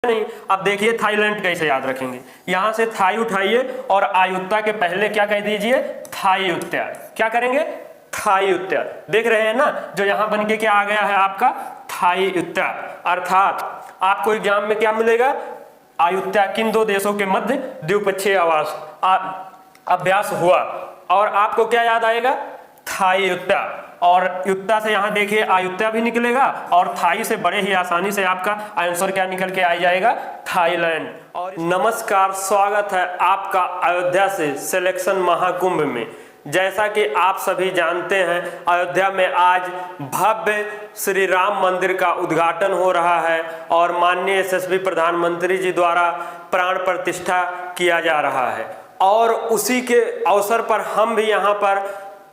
नहीं। अब देखिए थाईलैंड कैसे याद रखेंगे। यहां से थाई उठाइए और आयुत्ता के पहले क्या कह दीजिए, थाईयुत्या। क्या करेंगे, थाईयुत्या। देख रहे हैं ना, जो यहां बन के क्या आ गया है आपका, थाईयुत्या। अर्थात आपको एग्जाम में क्या मिलेगा, आयुत्या किन दो देशों के मध्य द्विपक्षीय अभ्यास हुआ, और आपको क्या याद आएगा, थाईयुत्या। और युत्ता से यहां देखिए आयुत्या भी निकलेगा, और थाई से बड़े ही आसानी से आपका आंसर क्या निकल के आ जाएगा, थाईलैंड। और नमस्कार, स्वागत है आपका अयोध्या से सिलेक्शन महाकुंभ में। जैसा कि आप सभी जानते हैं, अयोध्या में आज भव्य श्री राम मंदिर का उद्घाटन हो रहा है और माननीय यशस्वी प्रधानमंत्री जी द्वारा प्राण प्रतिष्ठा किया जा रहा है। और उसी के अवसर पर हम भी यहाँ पर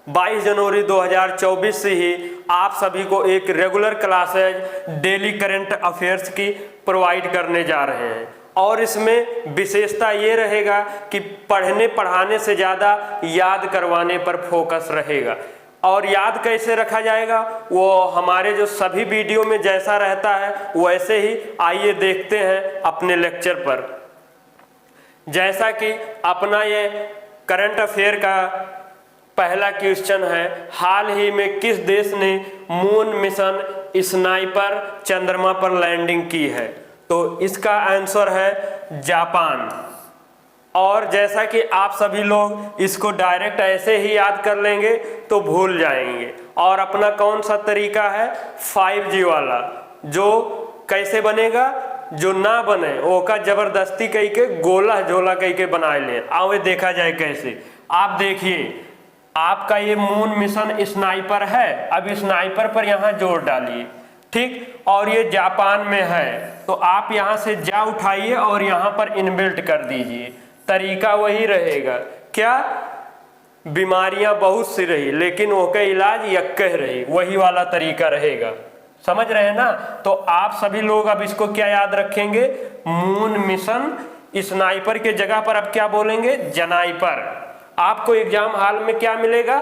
22 जनवरी 2024 से ही आप सभी को एक regular classes daily current affairs की प्रोवाइड करने जा रहे हैं। और इसमें विशेषता ये रहेगा कि पढ़ने पढ़ाने से ज़्यादा याद करवाने पर फोकस रहेगा। और याद कैसे रखा जाएगा, वो हमारे जो सभी वीडियो में जैसा रहता है वैसे ही आइए देखते हैं अपने लेक्चर पर। जैसा कि अपना ये करंट अफेयर का पहला क्वेश्चन है, हाल ही में किस देश ने मून मिशन स्नाइपर चंद्रमा पर लैंडिंग की है, तो इसका आंसर है जापान। और जैसा कि आप सभी लोग इसको डायरेक्ट ऐसे ही याद कर लेंगे तो भूल जाएंगे। और अपना कौन सा तरीका है, 5G वाला, जो कैसे बनेगा, जो ना बने वो का जबरदस्ती कही के गोला झोला कही के बना ले। आवे देखा जाए कैसे। आप देखिए, आपका ये मून मिशन स्नाइपर है, अब स्नाइपर पर यहाँ जोर डालिए, ठीक। और ये जापान में है, तो आप यहाँ से जा उठाइए और यहाँ पर इनबिल्ट कर दीजिए। तरीका वही रहेगा, क्या, बीमारियां बहुत सी रही लेकिन वो का इलाज यक्कह रही, वही वाला तरीका रहेगा। समझ रहे हैं ना। तो आप सभी लोग अब इसको क्या याद रखेंगे, मून मिशन स्नाइपर के जगह पर अब क्या बोलेंगे, जनाइपर। आपको एग्जाम हॉल में क्या मिलेगा,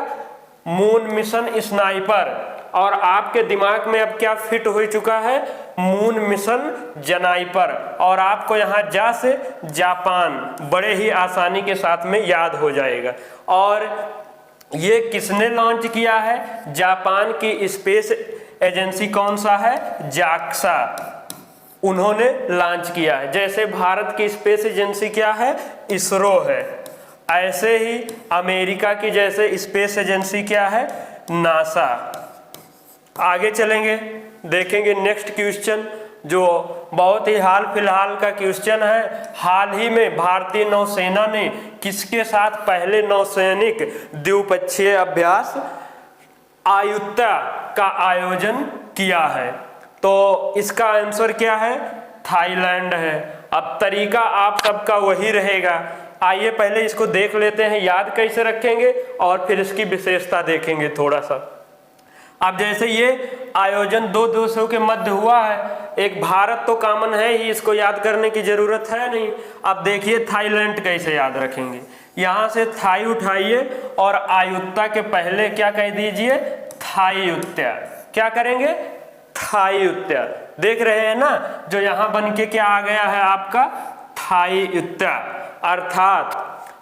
मून मिशन स्नाइपर, और आपके दिमाग में अब क्या फिट हो चुका है, मून मिशन जनाइपर। और आपको यहाँ जा से जापान बड़े ही आसानी के साथ में याद हो जाएगा। और ये किसने लॉन्च किया है, जापान की स्पेस एजेंसी कौन सा है, जाक्सा, उन्होंने लॉन्च किया है। जैसे भारत की स्पेस एजेंसी क्या है, इसरो है, ऐसे ही अमेरिका की जैसे स्पेस एजेंसी क्या है, नासा। आगे चलेंगे, देखेंगे नेक्स्ट क्वेश्चन, जो बहुत ही हाल फिलहाल का क्वेश्चन है। हाल ही में भारतीय नौसेना ने किसके साथ पहले नौसैनिक द्विपक्षीय अभ्यास आयुत्ता का आयोजन किया है, तो इसका आंसर क्या है, थाईलैंड है। अब तरीका आप सबका वही रहेगा। आइए पहले इसको देख लेते हैं, याद कैसे रखेंगे और फिर इसकी विशेषता देखेंगे थोड़ा सा। अब जैसे ये आयोजन दो देशों के मध्य हुआ है, एक भारत तो कॉमन है ही, इसको याद करने की जरूरत है नहीं। अब देखिए थाईलैंड कैसे याद रखेंगे। यहाँ से थाई उठाइए और आयुत्ता के पहले क्या कह दीजिए, थाईयुत्या। क्या करेंगे, थाईयुत्या। देख रहे हैं ना, जो यहाँ बन के क्या आ गया है आपका, थाईयुत्या। अर्थात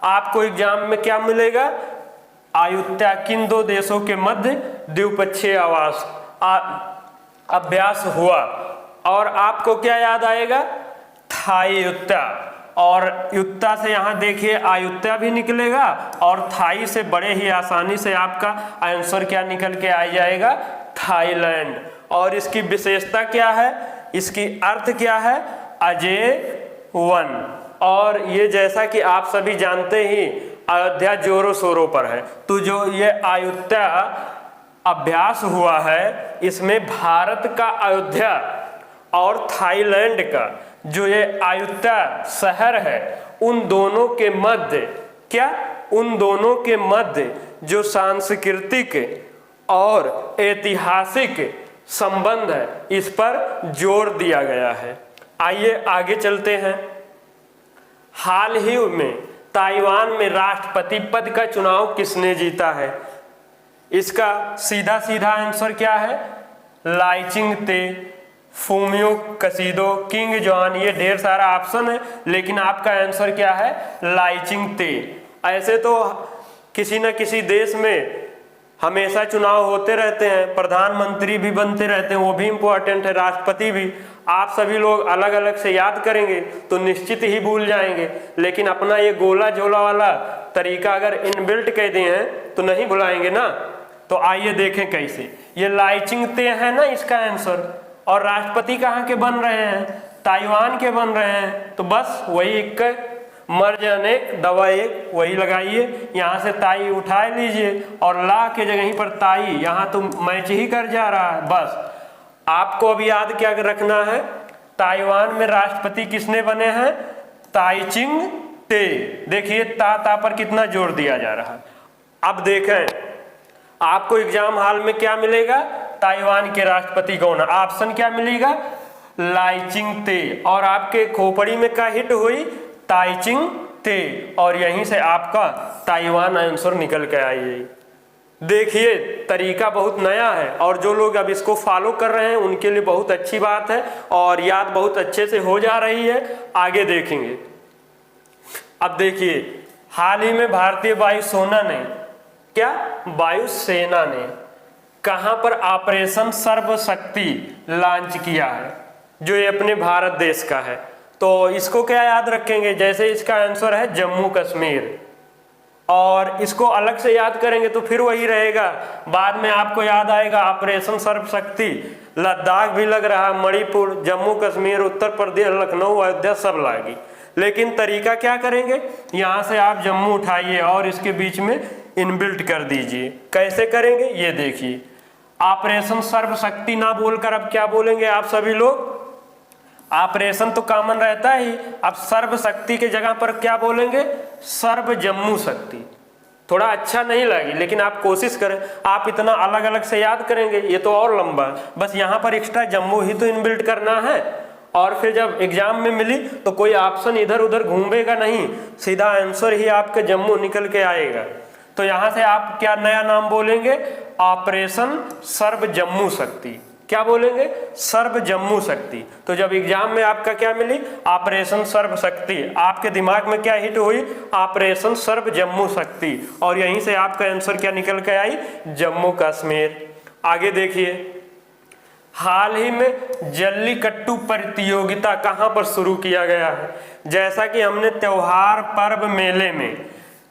आपको एग्जाम में क्या मिलेगा, आयुत्या किन दो देशों के मध्य द्विपक्षीय अभ्यास हुआ, और आपको क्या याद आएगा, थाईयुत्या। और युत्ता से यहाँ देखिए आयुत्या भी निकलेगा, और थाई से बड़े ही आसानी से आपका आंसर क्या निकल के आ जाएगा, थाईलैंड। और इसकी विशेषता क्या है, इसकी अर्थ क्या है, अजेय वन। और ये जैसा कि आप सभी जानते ही अयोध्या जोरों शोरों पर है, तो जो ये अयोध्या अभ्यास हुआ है, इसमें भारत का अयोध्या और थाईलैंड का जो ये अयोध्या शहर है, उन दोनों के मध्य क्या, उन दोनों के मध्य जो सांस्कृतिक और ऐतिहासिक संबंध है, इस पर जोर दिया गया है। आइए आगे चलते हैं। हाल ही में ताइवान में राष्ट्रपति पद का चुनाव किसने जीता है, इसका सीधा सीधा आंसर क्या है, लाइचिंग ते फूमियो कसीदो, किंग जॉन, ये ढेर सारा ऑप्शन है, लेकिन आपका आंसर क्या है? लाइचिंग ते। ऐसे तो किसी न किसी देश में हमेशा चुनाव होते रहते हैं, प्रधानमंत्री भी बनते रहते हैं, वो भी इम्पोर्टेंट है, राष्ट्रपति भी। आप सभी लोग अलग अलग से याद करेंगे तो निश्चित ही भूल जाएंगे, लेकिन अपना ये गोला झोला वाला तरीका अगर इनबिल्ट कह दिए हैं तो नहीं भुलाएंगे ना। तो आइए देखें कैसे। ये लाइचिंग ते है ना इसका आंसर, और राष्ट्रपति कहाँ के बन रहे हैं? ताइवान के बन रहे हैं। तो बस वही एक मर्ज अनेक दवा एक, वही लगाइए, यहाँ से ताई उठा लीजिए और ला के जगह पर ताई, यहाँ तो मैच ही कर जा रहा है। बस आपको अब याद क्या रखना है, ताइवान में राष्ट्रपति किसने बने हैं? ताई चिंग ते। देखिए ता पर कितना जोर दिया जा रहा है। अब देखें आपको एग्जाम हॉल में क्या मिलेगा? ताइवान के राष्ट्रपति कौन है? ऑप्शन क्या मिलेगा? लाइचिंग ते। और आपके खोपड़ी में क्या हिट हुई? ताइचिंग ते। और यहीं से आपका ताइवान आंसर निकल के आई। देखिए तरीका बहुत नया है, और जो लोग अब इसको फॉलो कर रहे हैं उनके लिए बहुत अच्छी बात है, और याद बहुत अच्छे से हो जा रही है। आगे देखेंगे। अब देखिए हाल ही में भारतीय वायुसेना ने वायुसेना ने कहां पर ऑपरेशन सर्वशक्ति लॉन्च किया है, जो ये अपने भारत देश का है। तो इसको क्या याद रखेंगे? जैसे इसका आंसर है जम्मू कश्मीर, और इसको अलग से याद करेंगे तो फिर वही रहेगा। बाद में आपको याद आएगा ऑपरेशन सर्वशक्ति, लद्दाख भी लग रहा, मणिपुर, जम्मू कश्मीर, उत्तर प्रदेश, लखनऊ, अयोध्या सब लागी। लेकिन तरीका क्या करेंगे? यहाँ से आप जम्मू उठाइए और इसके बीच में इनबिल्ट कर दीजिए। कैसे करेंगे ये देखिए। ऑपरेशन सर्वशक्ति ना बोलकर अब क्या बोलेंगे आप सभी लोग? ऑपरेशन तो कॉमन रहता ही, अब सर्वशक्ति के जगह पर क्या बोलेंगे? सर्व जम्मू शक्ति। थोड़ा अच्छा नहीं लगी, लेकिन आप कोशिश करें। आप इतना अलग अलग से याद करेंगे ये तो और लंबा, बस यहाँ पर एक्स्ट्रा जम्मू ही तो इनबिल्ट करना है। और फिर जब एग्जाम में मिली तो कोई ऑप्शन इधर उधर घूमेगा नहीं, सीधा आंसर ही आपके जम्मू निकल के आएगा। तो यहाँ से आप क्या नया नाम बोलेंगे? ऑपरेशन सर्व जम्मू शक्ति। क्या बोलेंगे? सर्व जम्मू शक्ति। तो जब एग्जाम में आपका क्या मिली? ऑपरेशन सर्व शक्ति, आपके दिमाग में क्या हिट हुई? ऑपरेशन सर्व जम्मू शक्ति, और यहीं से आपका आंसर क्या निकल के आई? जम्मू कश्मीर। आगे देखिए हाल ही में जल्लीकट्टू प्रतियोगिता कहां पर शुरू किया गया है? जैसा कि हमने त्योहार पर्व मेले में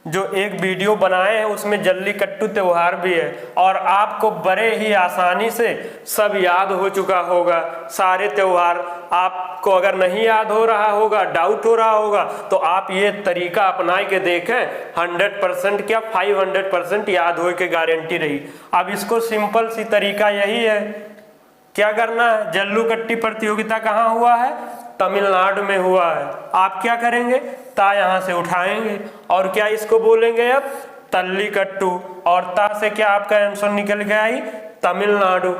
जो एक वीडियो बनाए हैं उसमें जल्लीकट्टू त्योहार भी है, और आपको बड़े ही आसानी से सब याद हो चुका होगा। सारे त्योहार आपको अगर नहीं याद हो रहा होगा, डाउट हो रहा होगा, तो आप ये तरीका अपना के देखें, 100% क्या 500% याद हो के गारंटी रही। अब इसको सिंपल सी तरीका यही है, क्या करना है? जल्लीकट्टू प्रतियोगिता कहाँ हुआ है? तमिलनाडु में हुआ है। आप क्या करेंगे? ता यहाँ से उठाएंगे और क्या इसको बोलेंगे अब? तल्लीकट्टू, और ता से क्या आपका आंसर निकल के आई? तमिलनाडु।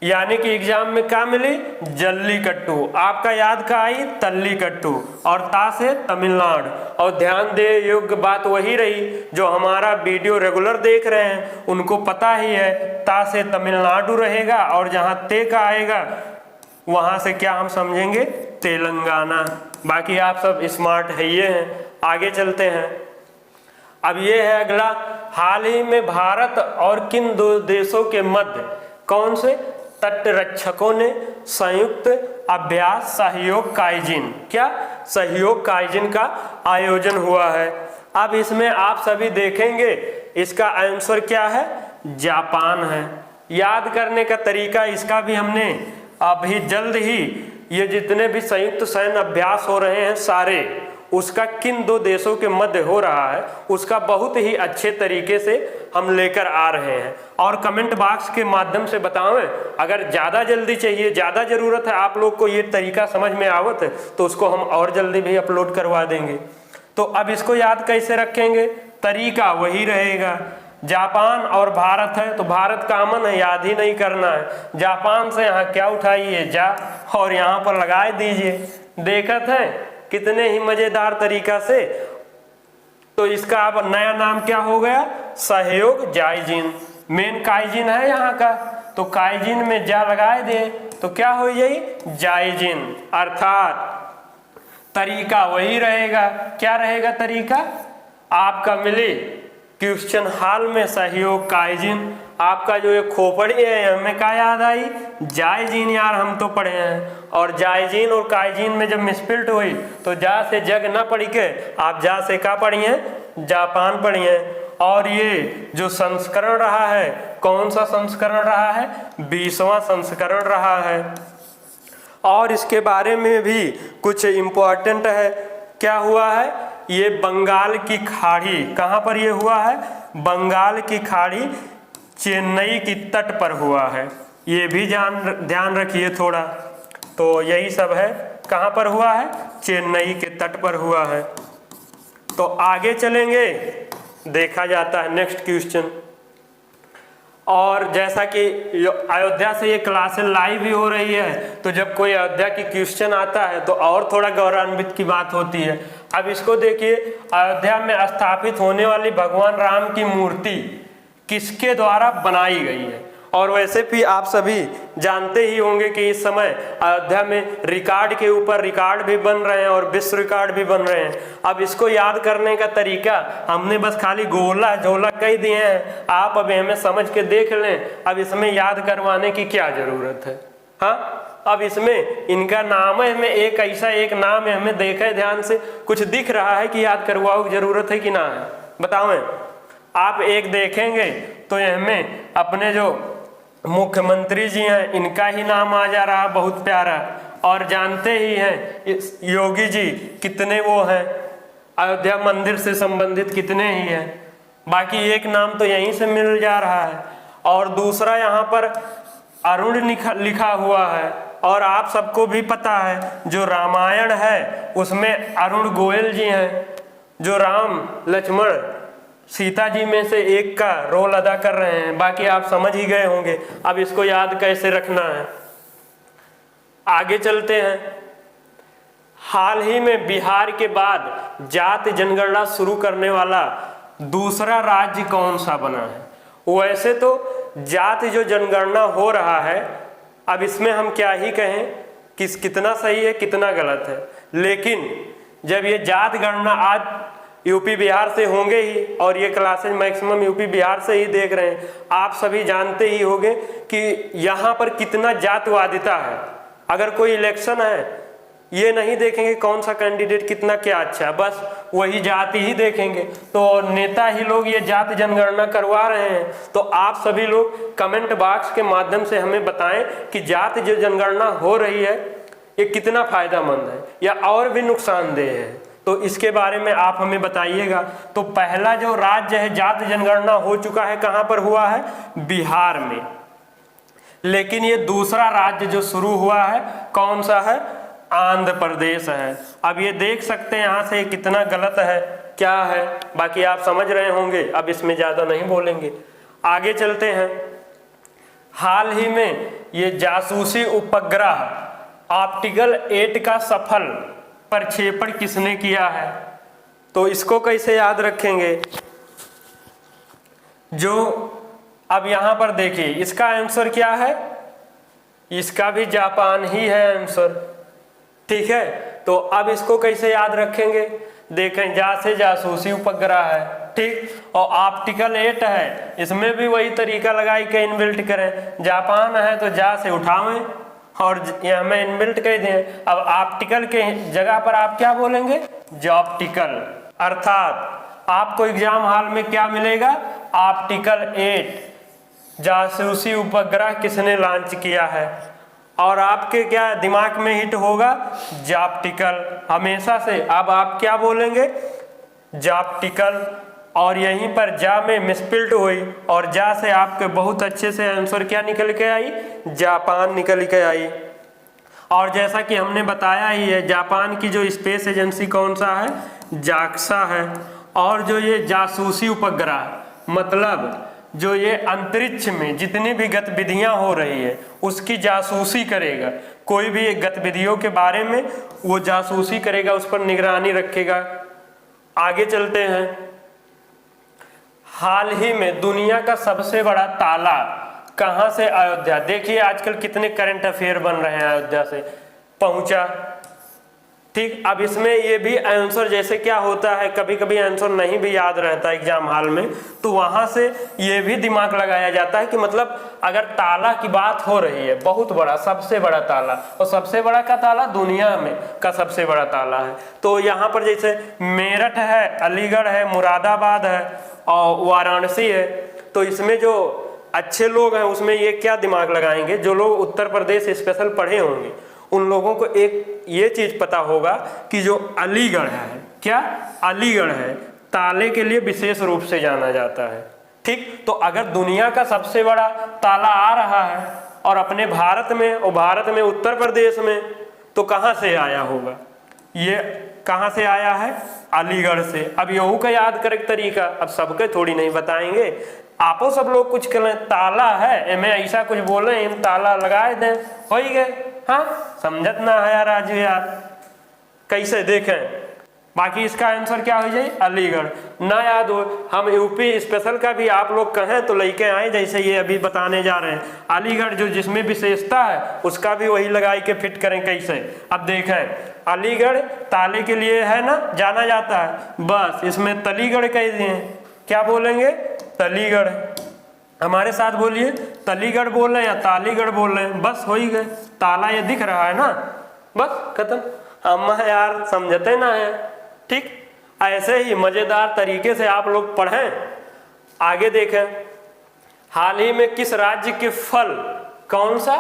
यानी कि एग्जाम में क्या मिली? जल्लीकट्टू। आपका याद का आई? तल्लीकट्टू, और ता से तमिलनाडु। और ध्यान दे योग्य बात वही रही, जो हमारा वीडियो रेगुलर देख रहे हैं उनको पता ही है, ता से तमिलनाडु रहेगा, और जहाँ ते का आएगा वहां से क्या हम समझेंगे? तेलंगाना। बाकी आप सब स्मार्ट है ये हैं। आगे चलते हैं। अब ये है अगला, हाल ही में भारत और किन दो देशों के मध्य कौन से तटरक्षकों ने संयुक्त अभ्यास सहयोग काइजिन, क्या सहयोग काइजिन का आयोजन हुआ है? अब इसमें आप सभी देखेंगे इसका आंसर क्या है? जापान है। याद करने का तरीका इसका भी हमने अभी जल्द ही, ये जितने भी संयुक्त सैन्य अभ्यास हो रहे हैं सारे, उसका किन दो देशों के मध्य हो रहा है उसका बहुत ही अच्छे तरीके से हम लेकर आ रहे हैं। और कमेंट बॉक्स के माध्यम से बतावें, अगर ज़्यादा जल्दी चाहिए, ज़्यादा ज़रूरत है आप लोग को ये तरीका समझ में आवत है तो उसको हम और जल्दी भी अपलोड करवा देंगे। तो अब इसको याद कैसे रखेंगे? तरीका वही रहेगा। जापान और भारत है तो भारत कॉमन है, याद ही नहीं करना है। जापान से यहाँ क्या उठाइए? जा, और यहाँ पर लगाए दीजिए। देखत है कितने ही मजेदार तरीका से। तो इसका अब नया नाम क्या हो गया? सहयोग जाइजिन। मेन काइजिन है यहाँ का, तो काइजिन में जा लगाए दे तो क्या हो जाई, जायजिन, अर्थात तरीका वही रहेगा। क्या रहेगा तरीका, आपका मिले क्वेश्चन हॉल में सहयोग काइजिन, आपका जो ये खोपड़ी है हमें क्या याद आई, जायजीन, यार हम तो पढ़े हैं। और जायजीन और काइजिन में जब मिसप्रिंट हुई तो जा से जग ना पढ़ी के आप जा से क्या पढ़िए, जापान पढ़िए। और ये जो संस्करण रहा है, कौन सा संस्करण रहा है, 20वां संस्करण रहा है। और इसके बारे में भी कुछ इम्पोर्टेंट है, क्या हुआ है, ये बंगाल की खाड़ी, कहाँ पर ये हुआ है, बंगाल की खाड़ी चेन्नई की तट पर हुआ है, ये भी ध्यान रखिए थोड़ा। तो यही सब है, कहाँ पर हुआ है, चेन्नई के तट पर हुआ है। तो आगे चलेंगे, देखा जाता है नेक्स्ट क्वेश्चन। और जैसा कि अयोध्या से ये क्लासेस लाइव भी हो रही है, तो जब कोई अयोध्या की क्वेश्चन आता है तो और थोड़ा गौरवान्वित की बात होती है। अब इसको देखिए, अयोध्या में स्थापित होने वाली भगवान राम की मूर्ति किसके द्वारा बनाई गई है। और वैसे भी आप सभी जानते ही होंगे कि इस समय अयोध्या में रिकॉर्ड के ऊपर रिकॉर्ड भी बन रहे हैं और विश्व रिकॉर्ड भी बन रहे हैं। अब इसको याद करने का तरीका हमने बस खाली गोला झोला कह दिए हैं, आप अब हमें समझ के देख लें। अब इसमें याद करवाने की क्या जरूरत है, हाँ। अब इसमें इनका नाम है, हमें एक ऐसा एक नाम है, हमें देखे ध्यान से, कुछ दिख रहा है कि याद करवाओ की जरूरत है कि ना है, बताओ। आप एक देखेंगे तो हमें अपने जो मुख्यमंत्री जी हैं इनका ही नाम आ जा रहा, बहुत प्यारा। और जानते ही हैं योगी जी कितने वो हैं, अयोध्या मंदिर से संबंधित कितने ही हैं। बाकी एक नाम तो यहीं से मिल जा रहा है। और दूसरा यहाँ पर अरुण लिखा हुआ है। और आप सबको भी पता है जो रामायण है उसमें अरुण गोयल जी हैं, जो राम लक्ष्मण सीता जी में से एक का रोल अदा कर रहे हैं। बाकी आप समझ ही गए होंगे, अब इसको याद कैसे रखना है। आगे चलते हैं। हाल ही में बिहार के बाद जाति जनगणना शुरू करने वाला दूसरा राज्य कौन सा बना है। वैसे तो जाति जो जनगणना हो रहा है, अब इसमें हम क्या ही कहें कि कितना सही है कितना गलत है, लेकिन जब ये जाति गणना आज यूपी बिहार से होंगे ही, और ये क्लासेज मैक्सिमम यूपी बिहार से ही देख रहे हैं, आप सभी जानते ही होंगे कि यहाँ पर कितना जातवादिता है। अगर कोई इलेक्शन है, ये नहीं देखेंगे कौन सा कैंडिडेट कितना क्या अच्छा है, बस वही जाति ही देखेंगे। तो नेता ही लोग ये जाति जनगणना करवा रहे हैं। तो आप सभी लोग कमेंट बॉक्स के माध्यम से हमें बताएं कि जाति जो जनगणना हो रही है ये कितना फायदेमंद है या और भी नुकसानदेह है, तो इसके बारे में आप हमें बताइएगा। तो पहला जो राज्य है जाति जनगणना हो चुका है, कहाँ पर हुआ है, बिहार में। लेकिन ये दूसरा राज्य जो शुरू हुआ है कौन सा है, आंध्र प्रदेश है। अब ये देख सकते हैं यहाँ से कितना गलत है क्या है, बाकी आप समझ रहे होंगे, अब इसमें ज्यादा नहीं बोलेंगे। आगे चलते हैं। हाल ही में ये जासूसी उपग्रह ऑप्टिकल 8 का सफल प्रक्षेपण किसने किया है, तो इसको कैसे याद रखेंगे। जो अब यहां पर देखिए इसका आंसर क्या है, इसका भी जापान ही है आंसर, ठीक है। तो अब इसको कैसे याद रखेंगे, देखें जा से जासूसी उपग्रह है, ठीक, और ऑप्टिकल 8 है, इसमें भी वही तरीका लगाई के इनबिल्ट करें। जापान है तो जा से उठावें और यह हमें इनबिल्ट कह दें। अब ऑप्टिकल के जगह पर आप क्या बोलेंगे, जॉप्टिकल। अर्थात आपको एग्जाम हॉल में क्या मिलेगा, ऑप्टिकल 8 जासूसी उपग्रह किसने लॉन्च किया है, और आपके क्या दिमाग में हिट होगा, जॉप्टिकल हमेशा से। अब आप क्या बोलेंगे, जॉप्टिकल, और यहीं पर जा में मिसप्रिंट हुई और जा से आपके बहुत अच्छे से आंसर क्या निकल के आई, जापान निकल के आई। और जैसा कि हमने बताया ही है, जापान की जो स्पेस एजेंसी कौन सा है, जाक्सा है। और जो ये जासूसी उपग्रह मतलब जो ये अंतरिक्ष में जितनी भी गतिविधियां हो रही है उसकी जासूसी करेगा, कोई भी गतिविधियों के बारे में वो जासूसी करेगा, उस पर निगरानी रखेगा। आगे चलते हैं। हाल ही में दुनिया का सबसे बड़ा ताला कहाँ से अयोध्या, देखिए आजकल कितने करंट अफेयर बन रहे हैं अयोध्या से पहुंचा। ठीक, अब इसमें ये भी आंसर, जैसे क्या होता है कभी कभी आंसर नहीं भी याद रहता एग्जाम हॉल में, तो वहां से ये भी दिमाग लगाया जाता है कि मतलब अगर ताला की बात हो रही है, बहुत बड़ा सबसे बड़ा ताला, और सबसे बड़ा का ताला दुनिया में का सबसे बड़ा ताला है, तो यहाँ पर जैसे मेरठ है, अलीगढ़ है, मुरादाबाद है और वाराणसी है, तो इसमें जो अच्छे लोग हैं उसमें ये क्या दिमाग लगाएंगे, जो लोग उत्तर प्रदेश स्पेशल पढ़े होंगे उन लोगों को एक ये चीज पता होगा कि जो अलीगढ़ है, क्या अलीगढ़ है, ताले के लिए विशेष रूप से जाना जाता है। ठीक, तो अगर दुनिया का सबसे बड़ा ताला आ रहा है और अपने भारत में, और भारत में उत्तर प्रदेश में, तो कहाँ से आया होगा, ये कहाँ से आया है, अलीगढ़ से। अब यहू का याद करे तरीका, अब सबके थोड़ी नहीं बताएंगे, आपो सब लोग कुछ करें, ताला है मैं ऐसा कुछ बोले इन ताला लगाए दें, हो ही गए। हाँ, समझत ना है यार राजू यार, कैसे देखें। बाकी इसका आंसर क्या हो जाए, अलीगढ़। ना याद हो, हम यूपी स्पेशल का भी आप लोग कहें तो लेके आए, जैसे ये अभी बताने जा रहे हैं अलीगढ़ जो जिसमें विशेषता है उसका भी वही लगाई के फिट करें कैसे। अब देखें अलीगढ़ ताले के लिए है ना जाना जाता है, बस इसमें तलीगढ़ कह दिए, क्या बोलेंगे, तलीगढ़। हमारे साथ बोलिए, तलीगढ़ बोल रहे हैं या तालीगढ़ बोल रहे हैं, बस हो ही गए। ताला ये दिख रहा है ना, बस खत्म। हम यार समझते ना है। ठीक, ऐसे ही मजेदार तरीके से आप लोग पढ़ें। आगे देखें, हाल ही में किस राज्य के फल, कौन सा,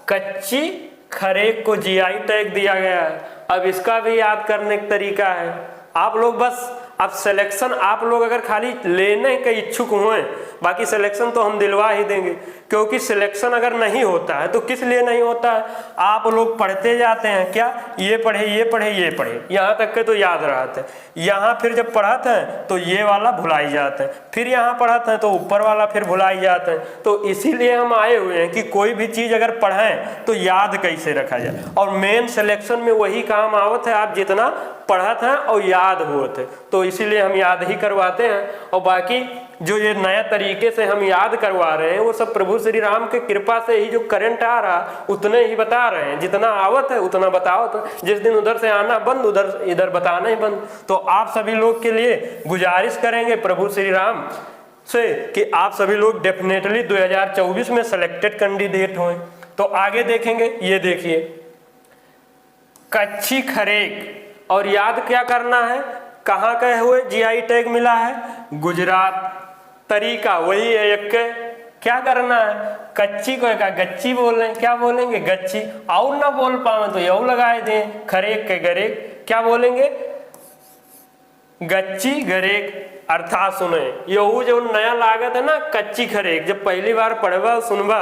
कच्ची खरेक को जीआई टैग दिया गया है। अब इसका भी याद करने का तरीका है, आप लोग बस अब सिलेक्शन आप लोग अगर खाली लेने के इच्छुक हुए, बाकी सिलेक्शन तो हम दिलवा ही देंगे, क्योंकि सिलेक्शन अगर नहीं होता है तो किस लिए नहीं होता है, आप लोग पढ़ते जाते हैं, क्या ये पढ़े ये पढ़े ये पढ़े, यहाँ तक के तो याद रहते हैं, यहाँ फिर जब पढ़ाते हैं तो ये वाला भुलाई जाते हैं, फिर यहाँ पढ़ाते हैं तो ऊपर वाला फिर भुलाई जाते हैं। तो इसीलिए हम आए हुए हैं कि कोई भी चीज़ अगर पढ़ें तो याद कैसे रखा जाए, और मेन सिलेक्शन में वही काम आवत है, आप जितना पढ़ते हैं और याद होते हैं, तो इसीलिए हम याद ही करवाते हैं। और बाकी जो ये नया तरीके से हम याद करवा रहे हैं वो सब प्रभु श्री राम के कृपा से ही, जो करंट आ रहा उतने ही बता रहे हैं, जितना आवत है उतना बताओ। तो जिस दिन उधर से आना बंद, उधर इधर बताना ही बंद। तो आप सभी लोग के लिए गुजारिश करेंगे प्रभु श्री राम से कि आप सभी लोग डेफिनेटली 2024 में सिलेक्टेड कैंडिडेट हों। तो आगे देखेंगे, ये देखिए कच्ची खरेक, और याद क्या करना है, कहाँ के हुए जीआई टैग मिला है, गुजरात। तरीका वही है, एक क्या करना है, कच्ची को का गच्ची बोल रहे हैं, क्या बोलेंगे गच्ची, और ना बोल पाए तो यू लगाए दें, खरेक के गरेक, क्या बोलेंगे गच्ची गरेक। अर्थात सुने यहू जो नया लागत है ना, कच्ची खरेक, जब पहली बार पढ़वा सुनबा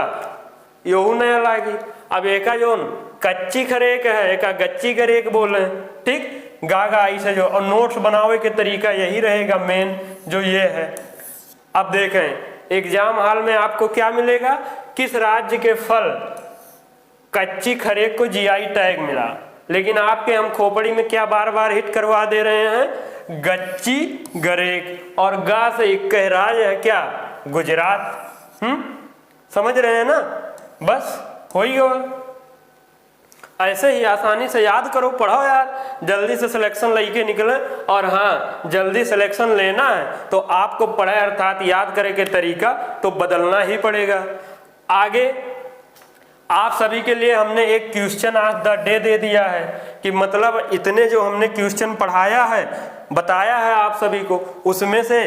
यहू नया लागी। अब एका जो कच्ची खरेक है, एका गच्ची गरेक बोल रहे हैं। ठीक, गागा ऐसे जो, और नोट्स बनावे के तरीका यही रहेगा मेन जो ये है। अब देखें एग्जाम हॉल में आपको क्या मिलेगा, किस राज्य के फल कच्ची खरेक को जीआई टैग मिला, लेकिन आपके हम खोपड़ी में क्या बार बार हिट करवा दे रहे हैं, गच्ची गरेक, और गा से एक राज्य है क्या, गुजरात। समझ रहे हैं ना, बस हो ही गया। ऐसे ही आसानी से याद करो, पढ़ो यार, जल्दी से सिलेक्शन लेके निकले। और हाँ, जल्दी सिलेक्शन लेना है तो आपको पढ़ाई अर्थात याद करे के तरीका तो बदलना ही पड़ेगा। आगे आप सभी के लिए हमने एक क्वेश्चन आज द डे दे दिया है कि मतलब इतने जो हमने क्वेश्चन पढ़ाया है, बताया है आप सभी को, उसमें से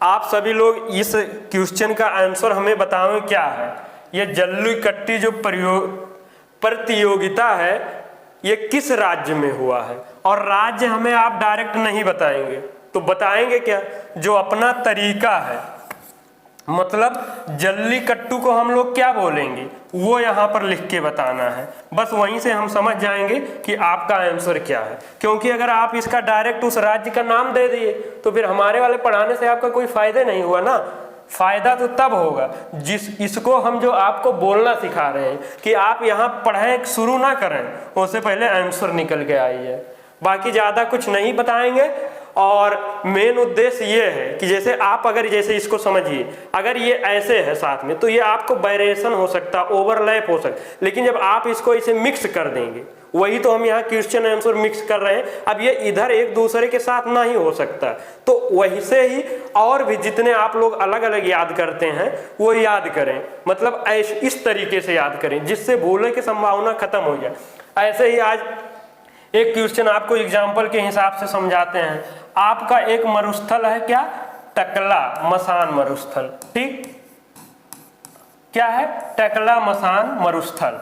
आप सभी लोग इस क्वेश्चन का आंसर हमें बताओ क्या है। ये जल्ली कट्टी जो प्रतियोगिता है ये किस राज्य में हुआ है, और राज्य हमें आप डायरेक्ट नहीं बताएंगे, तो बताएंगे क्या, जो अपना तरीका है, मतलब जल्लीकट्टू को हम लोग क्या बोलेंगे वो यहाँ पर लिख के बताना है। बस वहीं से हम समझ जाएंगे कि आपका आंसर क्या है, क्योंकि अगर आप इसका डायरेक्ट उस राज्य का नाम दे दिए तो फिर हमारे वाले पढ़ाने से आपका कोई फायदा नहीं हुआ ना। फायदा तो तब होगा इसको हम जो आपको बोलना सिखा रहे हैं कि आप यहाँ पढ़ाई शुरू ना करें, उससे पहले आंसर निकल के आई है। बाकी ज़्यादा कुछ नहीं बताएंगे, और मेन उद्देश्य ये है कि जैसे आप अगर जैसे इसको समझिए, अगर ये ऐसे है साथ में तो ये आपको वेरिएशन हो सकता, ओवरलैप हो सकता, लेकिन जब आप इसको इसे मिक्स कर देंगे, वही तो हम यहाँ क्वेश्चन आंसर मिक्स कर रहे हैं, अब ये इधर एक दूसरे के साथ नहीं हो सकता, तो वही से ही और भी जितने आप लोग अलग अलग याद करते हैं वो याद करें, मतलब ऐसे इस तरीके से याद करें जिससे भूलने की संभावना खत्म हो जाए। ऐसे ही आज एक क्वेश्चन आपको एग्जाम्पल के हिसाब से समझाते हैं। आपका एक मरुस्थल है, क्या? टकला मसान मरुस्थल, ठीक, क्या है? टकला मसान मरुस्थल,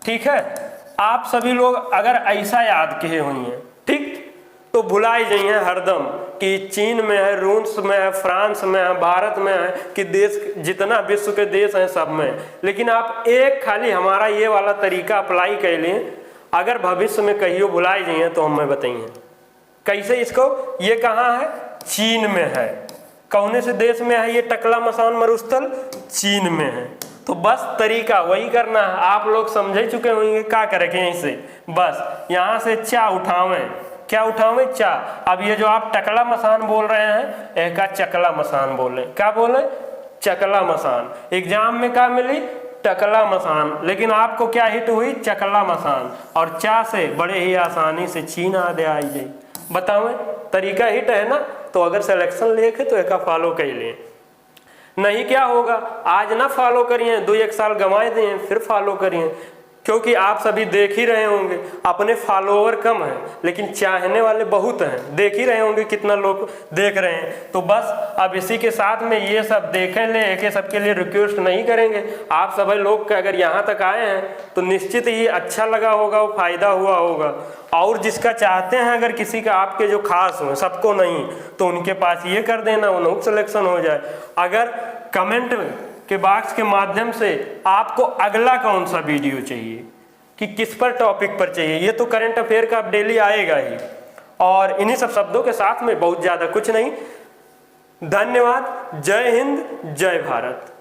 ठीक है। आप सभी लोग अगर ऐसा याद किए हुए हैं, ठीक, तो भुलाई जाइए हरदम कि चीन में है, रूस में है, फ्रांस में है, भारत में है, कि देश जितना विश्व के देश हैं सब में, लेकिन आप एक खाली हमारा ये वाला तरीका अप्लाई कर लें, अगर भविष्य में कहियो भुलाई जाइए तो हमें बताइए कैसे इसको। ये कहाँ है? चीन में है। कौन से देश में है ये टकला मसान मरुस्थल? चीन में है। तो बस तरीका वही करना है, आप लोग समझ चुके होंगे क्या करेंगे इसे, बस यहाँ से चा उठावें, क्या उठावें? चा। अब ये जो आप टकला मसान बोल रहे हैं, एक का चकला मसान बोले, क्या बोले? चकला मसान। एग्जाम में क्या मिली? टकला मसान, लेकिन आपको क्या हिट हुई? चकला मसान, और चा से बड़े ही आसानी से चीन आदे आई जाए। बताओ तरीका हिट है ना? तो अगर सिलेक्शन लेके तो एक फॉलो कर लें, नहीं क्या होगा, आज ना फॉलो करिए, 2-1 साल गंवाए दें, फिर फॉलो करिए, क्योंकि आप सभी देख ही रहे होंगे अपने फॉलोवर कम हैं लेकिन चाहने वाले बहुत हैं, देख ही रहे होंगे कितना लोग देख रहे हैं। तो बस अब इसी के साथ में ये सब देखें ले एक सबके लिए रिक्वेस्ट नहीं करेंगे। आप सभी लोग अगर यहाँ तक आए हैं तो निश्चित ही अच्छा लगा होगा, वो फायदा हुआ होगा, और जिसका चाहते हैं अगर किसी का आपके जो खास हो, सबको नहीं, तो उनके पास ये कर देना, उन्हें सिलेक्शन हो जाए। अगर कमेंट के बॉक्स के माध्यम से आपको अगला कौन सा वीडियो चाहिए, कि किस पर टॉपिक पर चाहिए, ये तो करंट अफेयर का अब डेली आएगा ही, और इन्हीं सब शब्दों के साथ में बहुत ज़्यादा कुछ नहीं। धन्यवाद। जय हिंद, जय भारत।